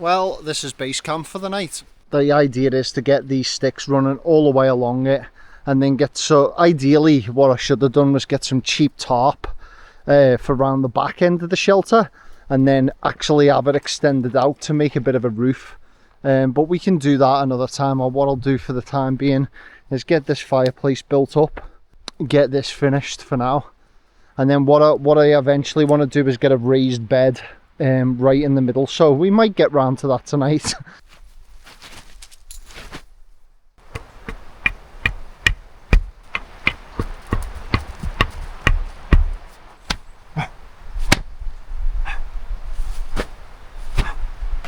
Well, this is base camp for the night. The idea is to get these sticks running all the way along it, and then ideally what I should have done was get some cheap tarp for around the back end of the shelter, and then actually have it extended out to make a bit of a roof. But we can do that another time, or what I'll do for the time being is get this fireplace built up, get this finished for now, and then what I eventually want to do is get a raised bed right in the middle, so we might get round to that tonight.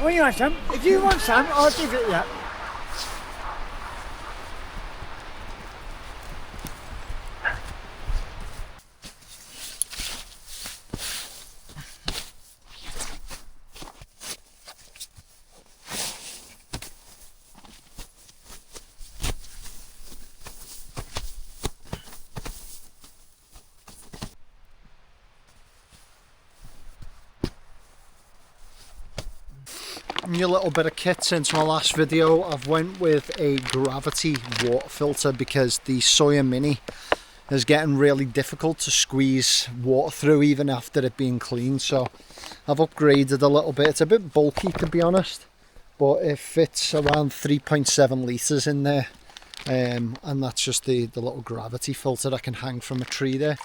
What do you want, Sam? If you want some, I'll give it that. New little bit of kit since my last video. I've went with a gravity water filter because the Sawyer Mini is getting really difficult to squeeze water through even after it being cleaned, so I've upgraded a little bit. It's a bit bulky, to be honest, but it fits around 3.7 litres in there, and that's just the little gravity filter that can hang from a tree there.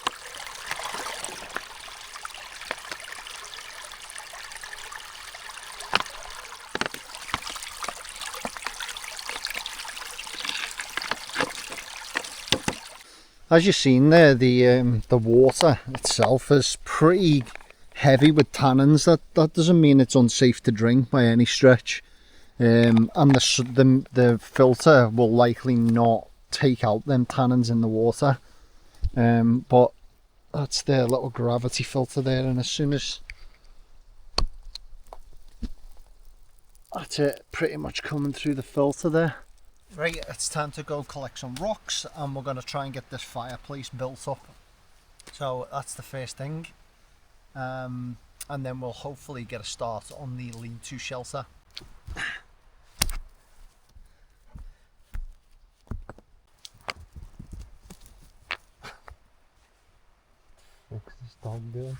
As you've seen there, the water itself is pretty heavy with tannins. That doesn't mean it's unsafe to drink by any stretch, and the filter will likely not take out them tannins in the water. But that's their little gravity filter there, and as soon as that's it, pretty much coming through the filter there. Right, it's time to go collect some rocks, and we're going to try and get this fireplace built up. So that's the first thing, and then we'll hopefully get a start on the lean-to shelter. What's this dog doing?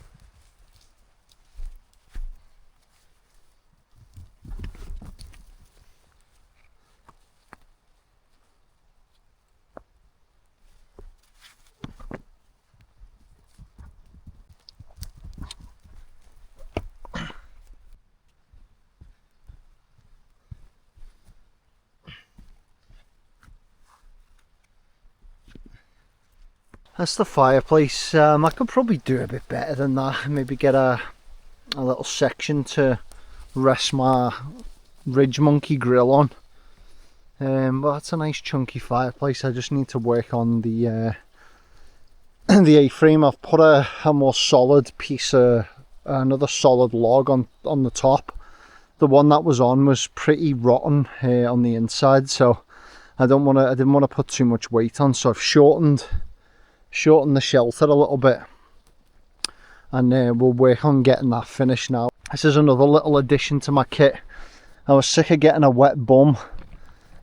That's the fireplace. I could probably do a bit better than that. Maybe get a little section to rest my Ridge Monkey grill on. But that's a nice chunky fireplace. I just need to work on the A-frame. I've put a more solid piece of another solid log on the top. The one that was on was pretty rotten on the inside, so I didn't want to put too much weight on, so I've shortened the shelter a little bit, and we'll work on getting that finished now. This is another little addition to my kit. I was sick of getting a wet bum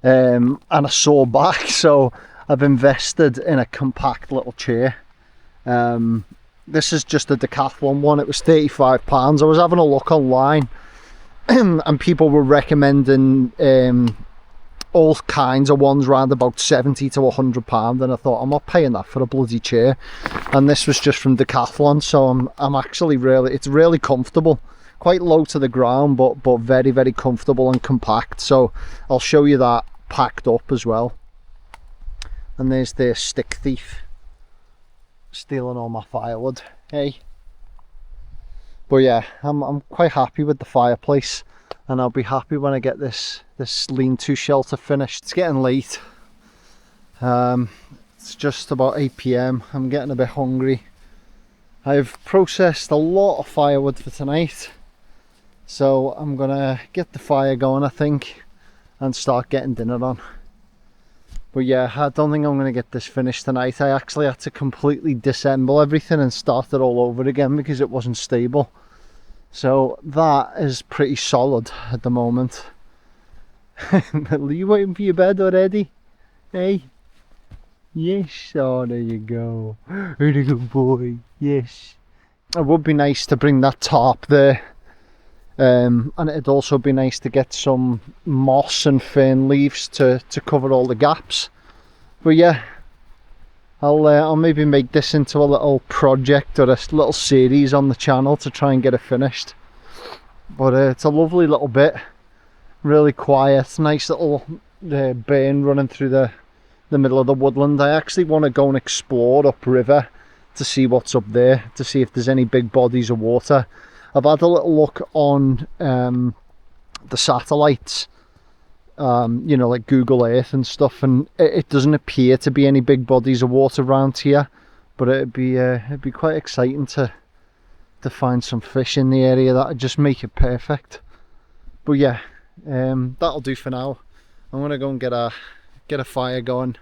and a sore back, so I've invested in a compact little chair. This is just a Decathlon one. It was £35. I was having a look online and people were recommending all kinds of ones around about £70 to £100, and I thought, I'm not paying that for a bloody chair. And this was just from Decathlon, so I'm actually it's really comfortable, quite low to the ground, but very, very comfortable and compact. So I'll show you that packed up as well. And there's the stick thief stealing all my firewood, hey. But yeah, I'm quite happy with the fireplace, and I'll be happy when I get this lean-to shelter finished. It's getting late. It's just about 8 PM. I'm getting a bit hungry. I've processed a lot of firewood for tonight, so I'm gonna get the fire going, I think, and start getting dinner on. But yeah, I don't think I'm gonna get this finished tonight. I actually had to completely disassemble everything and start it all over again because it wasn't stable. So that is pretty solid at the moment. Are you waiting for your bed already? Hey? Yes, oh there you go. Really good boy, yes. It would be nice to bring that tarp there. And it'd also be nice to get some moss and fern leaves to cover all the gaps. But yeah, I'll maybe make this into a little project or a little series on the channel to try and get it finished. But it's a lovely little bit, really quiet, nice little burn running through the middle of the woodland. I actually want to go and explore upriver to see what's up there, to see if there's any big bodies of water. I've had a little look on the satellites, you know, like Google Earth and stuff, and it doesn't appear to be any big bodies of water around here, but it'd be quite exciting to find some fish in the area. That would just make it perfect. But yeah, that'll do for now. I'm gonna go and get a fire going,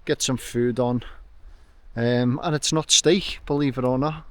get some food on, and it's not steak, believe it or not.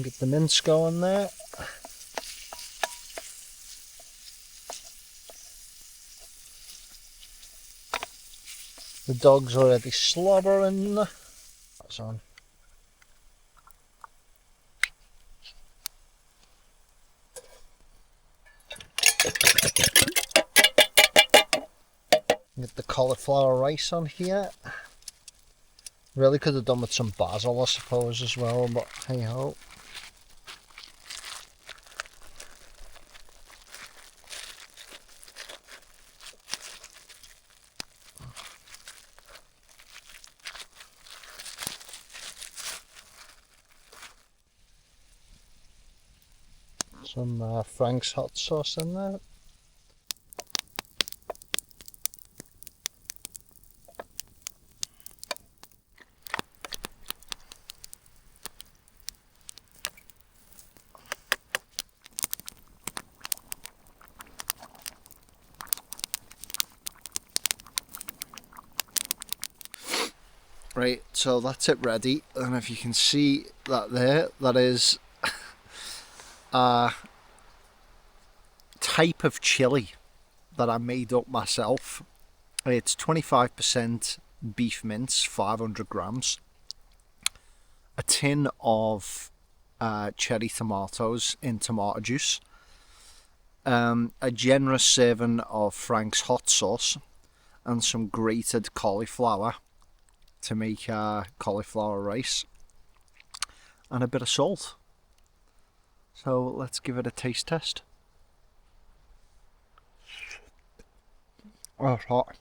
Get the mince going there. The dog's already slobbering. That's on. Get the cauliflower rice on here. Really could have done with some basil, I suppose, as well, but hey ho. Some Frank's hot sauce in there. Right, so that's it ready, and if you can see that there, that is a type of chili that I made up myself. It's 25% beef mince, 500 grams, a tin of cherry tomatoes in tomato juice, a generous serving of Frank's hot sauce, and some grated cauliflower to make cauliflower rice, and a bit of salt. So let's give it a taste test. Oh, it's hot.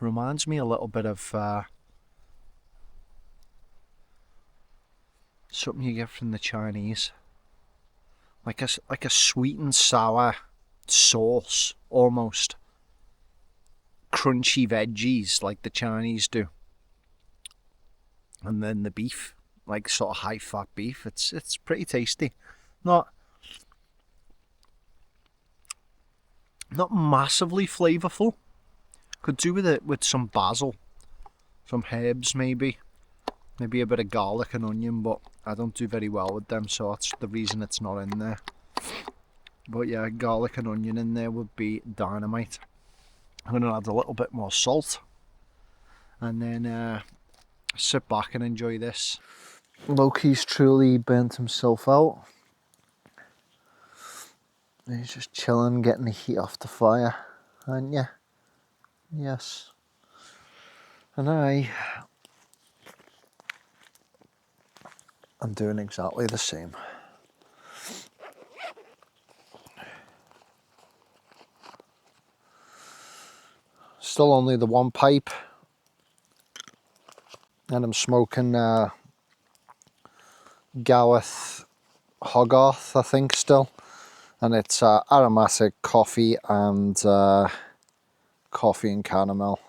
Reminds me a little bit of something you get from the Chinese, like a sweet and sour sauce, almost crunchy veggies like the Chinese do, and then the beef, like sort of high fat beef. It's pretty tasty. Not massively flavourful. Could do with it with some basil, some herbs maybe a bit of garlic and onion, but I don't do very well with them, so that's the reason it's not in there. But yeah, garlic and onion in there would be dynamite. I'm going to add a little bit more salt, and then sit back and enjoy this. Loki's truly burnt himself out. He's just chilling, getting the heat off the fire, aren't you? Yes. And I'm doing exactly the same. Still only the one pipe, and I'm smoking Gareth Hogarth, I think, still, and it's aromatic coffee and caramel.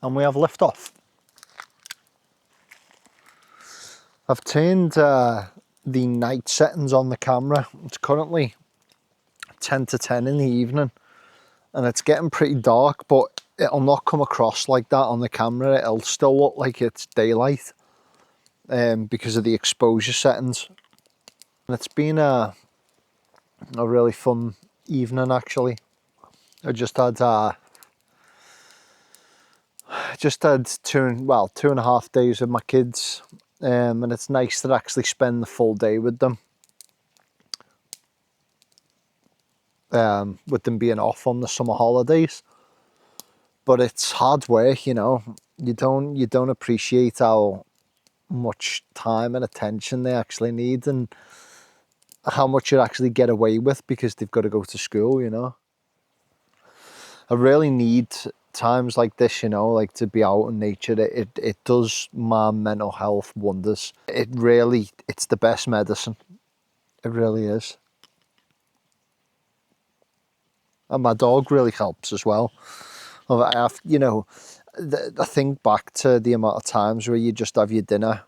And we have liftoff. I've turned the night settings on the camera. It's currently 10 to 10 in the evening, and it's getting pretty dark, but it'll not come across like that on the camera. It'll still look like it's daylight because of the exposure settings. And it's been a really fun evening, actually. I just had 2.5 days with my kids, and it's nice to actually spend the full day with them. With them being off on the summer holidays, but it's hard work, you know. You don't appreciate how much time and attention they actually need, and how much you actually get away with because they've got to go to school, you know. I really need times like this, you know, like to be out in nature. It does my mental health wonders. It's the best medicine. It really is. And my dog really helps as well. I think back to the amount of times where you just have your dinner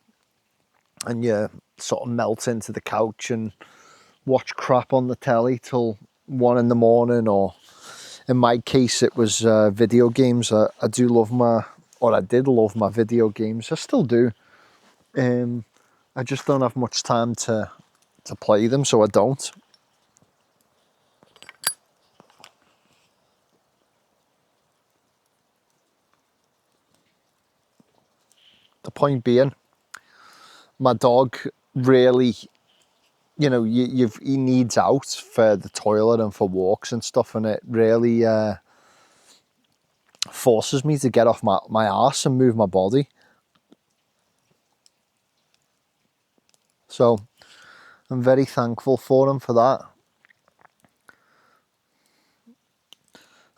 and you sort of melt into the couch and watch crap on the telly till 1 a.m, or in my case it was video games. I did love my video games. I still do. I just don't have much time to play them, so I don't. The point being, my dog really, you know, he needs out for the toilet and for walks and stuff, and it really forces me to get off my arse and move my body. So I'm very thankful for him for that.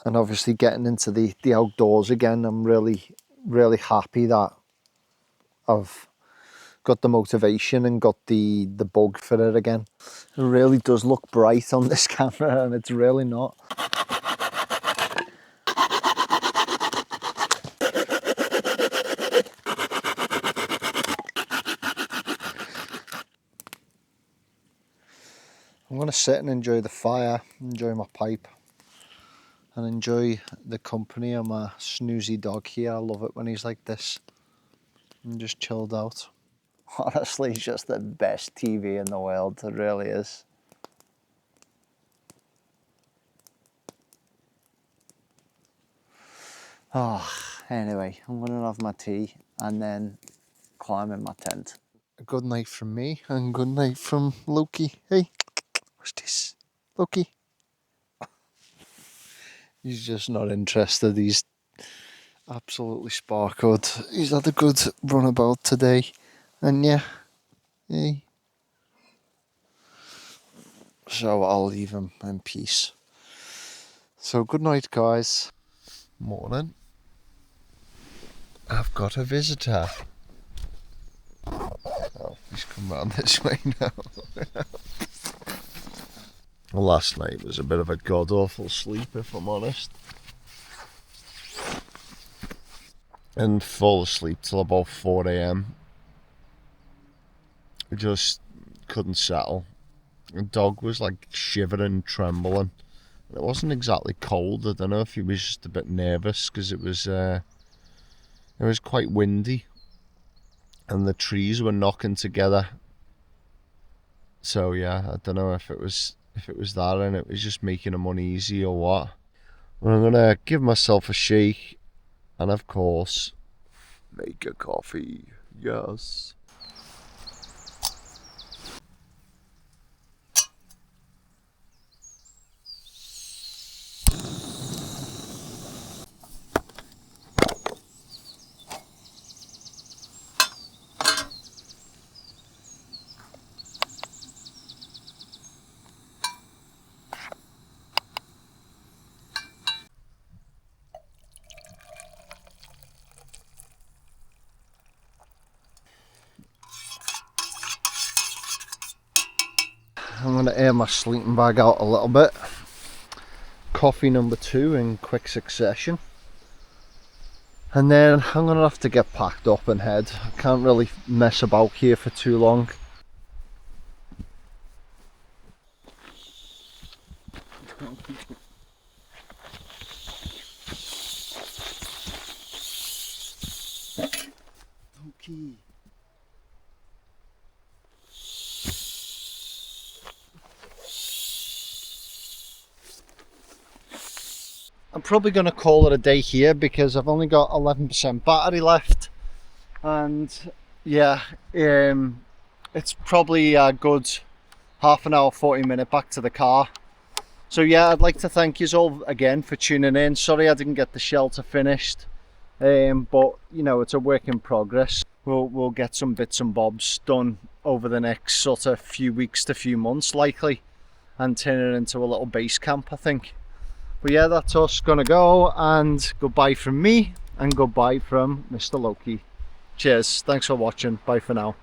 And obviously getting into the outdoors again, I'm really, really happy that I've got the motivation and got the bug for it again. It really does look bright on this camera, and it's really not. I'm going to sit and enjoy the fire, enjoy my pipe, and enjoy the company of my snoozy dog here. I love it when he's like this and just chilled out. Honestly, it's just the best TV in the world. It really is. Oh, anyway, I'm going to have my tea and then climb in my tent. A good night from me and good night from Loki. Hey, what's this? Loki. He's just not interested. Absolutely sparkled. He's had a good run about today, and yeah, hey. So I'll leave him in peace. So good night, guys. Morning. I've got a visitor. Oh, he's come round this way now. Last night was a bit of a god-awful sleep, if I'm honest. And fall asleep till about 4 a.m. I just couldn't settle. The dog was like shivering, trembling. It wasn't exactly cold. I don't know if he was just a bit nervous because it was quite windy, and the trees were knocking together. So yeah, I don't know if it was that and it was just making him uneasy or what. But I'm gonna give myself a shake, and of course, make a coffee. Yes. I'm going to air my sleeping bag out a little bit. Coffee number 2 in quick succession. And then I'm going to have to get packed up and head. I can't really mess about here for too long. Okay. I'm probably going to call it a day here because I've only got 11% battery left, and yeah, it's probably a good half an hour, 40-minute back to the car. So yeah, I'd like to thank you all again for tuning in. Sorry I didn't get the shelter finished, but you know, it's a work in progress. We'll get some bits and bobs done over the next sort of few weeks to few months likely, and turn it into a little base camp, I think. But yeah, that's us gonna go, and goodbye from me and goodbye from Mr. Loki. Cheers, thanks for watching, bye for now.